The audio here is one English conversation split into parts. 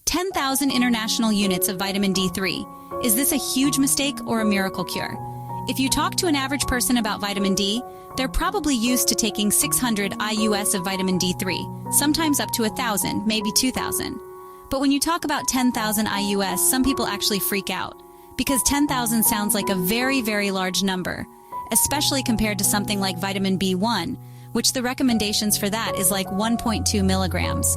10,000 international units of vitamin D3. Is this a huge mistake or a miracle cure? If you talk to an average person about vitamin D, they're probably used to taking 600 IUS of vitamin D3, sometimes up to 1,000, maybe 2,000. But when you talk about 10,000 IUS, some people actually freak out, because 10,000 sounds like a very, very large number, especially compared to something like vitamin B1, which the recommendations for that is like 1.2 milligrams.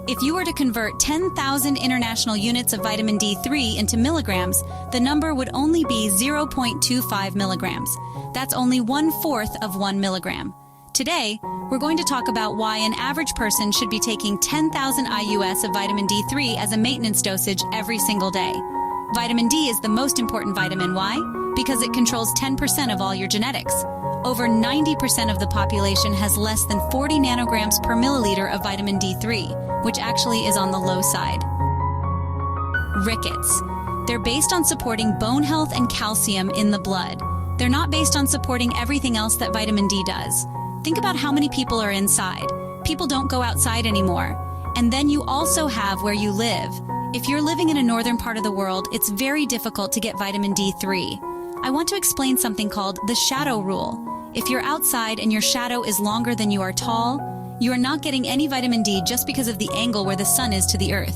If you were to convert 10,000 international units of vitamin D3 into milligrams, the number would only be 0.25 milligrams. That's only 1/4 of 1 milligram. Today, we're going to talk about why an average person should be taking 10,000 IUS of vitamin D3 as a maintenance dosage every single day. Vitamin D is the most important vitamin. Why? Because it controls 10% of all your genetics. Over 90% of the population has less than 40 nanograms per milliliter of vitamin D3, which actually is on the low side. Rickets. They're based on supporting bone health and calcium in the blood. They're not based on supporting everything else that vitamin D does. Think about how many people are inside. People don't go outside anymore. And then you also have where you live. If you're living in a northern part of the world, it's very difficult to get vitamin D3. I want to explain something called the shadow rule. If you're outside and your shadow is longer than you are tall, you are not getting any vitamin D just because of the angle where the sun is to the earth.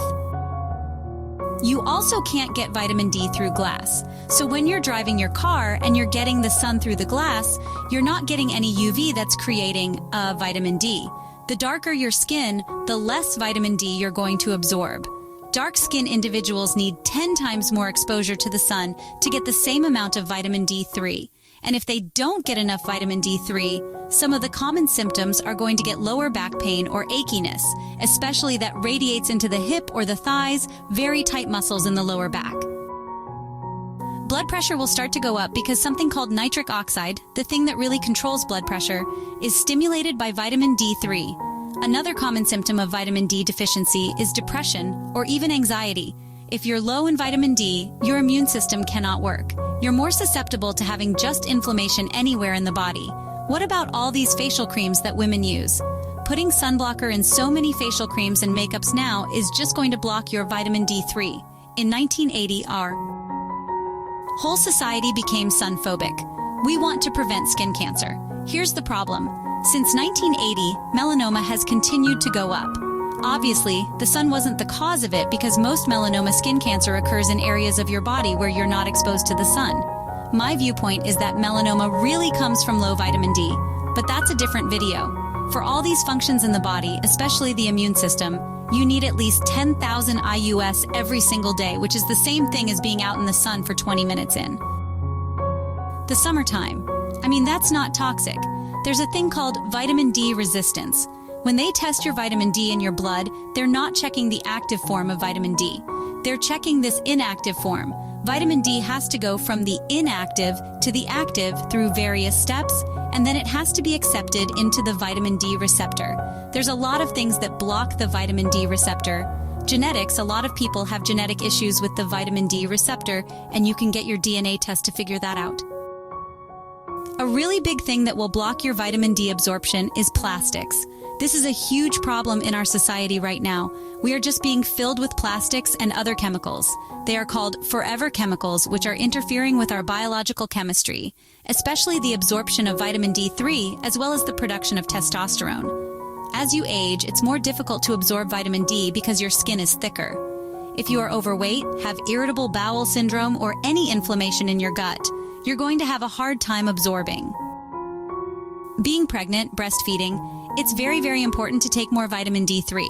You also can't get vitamin D through glass. So when you're driving your car and you're getting the sun through the glass, you're not getting any UV that's creating vitamin D. The darker your skin, the less vitamin D you're going to absorb. Dark-skinned individuals need 10 times more exposure to the sun to get the same amount of vitamin D3. And if they don't get enough vitamin D3, some of the common symptoms are going to get lower back pain or achiness, especially that radiates into the hip or the thighs, very tight muscles in the lower back. Blood pressure will start to go up because something called nitric oxide, the thing that really controls blood pressure, is stimulated by vitamin D3. Another common symptom of vitamin D deficiency is depression or even anxiety. If you're low in vitamin D, your immune system cannot work. You're more susceptible to having just inflammation anywhere in the body. What about all these facial creams that women use? Putting sunblocker in so many facial creams and makeups now is just going to block your vitamin D3. In 1980, our whole society became sun-phobic. We want to prevent skin cancer. Here's the problem. Since 1980, melanoma has continued to go up. Obviously, the sun wasn't the cause of it because most melanoma skin cancer occurs in areas of your body where you're not exposed to the sun. My viewpoint is that melanoma really comes from low vitamin D, but that's a different video. For all these functions in the body, especially the immune system, you need at least 10,000 IUS every single day, which is the same thing as being out in the sun for 20 minutes in the summertime. I mean, that's not toxic. There's a thing called vitamin D resistance. When they test your vitamin D in your blood, they're not checking the active form of vitamin D. They're checking this inactive form. Vitamin D has to go from the inactive to the active through various steps, and then it has to be accepted into the vitamin D receptor. There's a lot of things that block the vitamin D receptor. Genetics, a lot of people have genetic issues with the vitamin D receptor, and you can get your DNA test to figure that out. A really big thing that will block your vitamin D absorption is plastics. This is a huge problem in our society right now. We are just being filled with plastics and other chemicals. They are called forever chemicals, which are interfering with our biological chemistry, especially the absorption of vitamin D3, as well as the production of testosterone. As you age, it's more difficult to absorb vitamin D because your skin is thicker. If you are overweight, have irritable bowel syndrome, or any inflammation in your gut, you're going to have a hard time absorbing. Being pregnant, breastfeeding, it's very, very important to take more vitamin D3.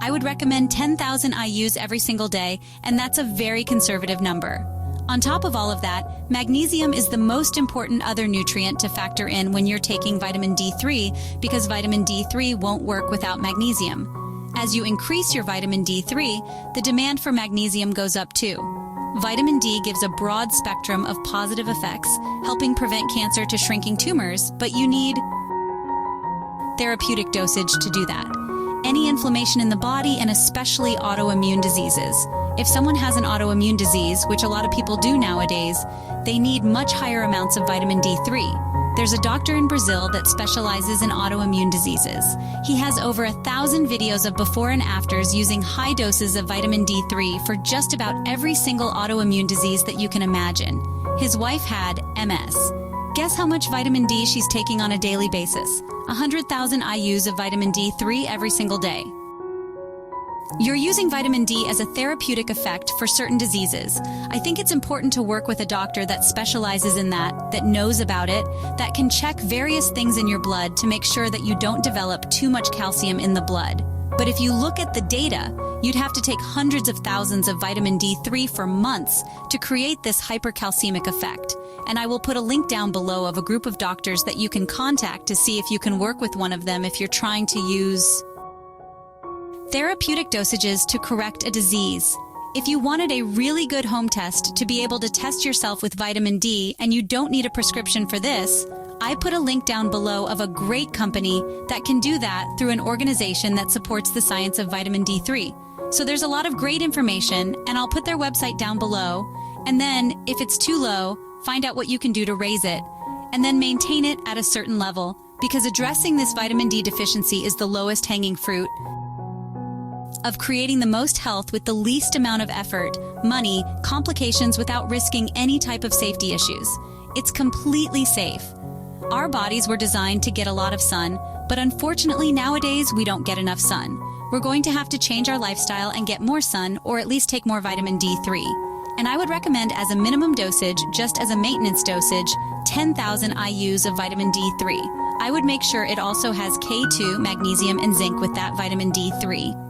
I would recommend 10,000 IUs every single day, and that's a very conservative number. On top of all of that, magnesium is the most important other nutrient to factor in when you're taking vitamin D3 because vitamin D3 won't work without magnesium. As you increase your vitamin D3, the demand for magnesium goes up too. Vitamin D gives a broad spectrum of positive effects, helping prevent cancer to shrinking tumors, but you need therapeutic dosage to do that. Any inflammation in the body, and especially autoimmune diseases. If someone has an autoimmune disease, which a lot of people do nowadays, they need much higher amounts of vitamin D3. There's a doctor in Brazil that specializes in autoimmune diseases. He has over 1,000 videos of before and afters using high doses of vitamin D3 for just about every single autoimmune disease that you can imagine. His wife had MS. Guess how much vitamin D she's taking on a daily basis? 100,000 IUs of vitamin D3 every single day. You're using vitamin D as a therapeutic effect for certain diseases. I think it's important to work with a doctor that specializes in that knows about it, that can check various things in your blood to make sure that you don't develop too much calcium in the blood. But if you look at the data, you'd have to take hundreds of thousands of vitamin D3 for months to create this hypercalcemic effect. And I will put a link down below of a group of doctors that you can contact to see if you can work with one of them if you're trying to use therapeutic dosages to correct a disease. If you wanted a really good home test to be able to test yourself with vitamin D and you don't need a prescription for this, I put a link down below of a great company that can do that through an organization that supports the science of vitamin D3. So there's a lot of great information, and I'll put their website down below. And then, if it's too low, find out what you can do to raise it, and then maintain it at a certain level, because addressing this vitamin D deficiency is the lowest hanging fruit of creating the most health with the least amount of effort, money, complications without risking any type of safety issues. It's completely safe. Our bodies were designed to get a lot of sun, but unfortunately nowadays we don't get enough sun. We're going to have to change our lifestyle and get more sun, or at least take more vitamin D3. And I would recommend as a minimum dosage, just as a maintenance dosage, 10,000 IUs of vitamin D3. I would make sure it also has K2, magnesium, and zinc with that vitamin D3.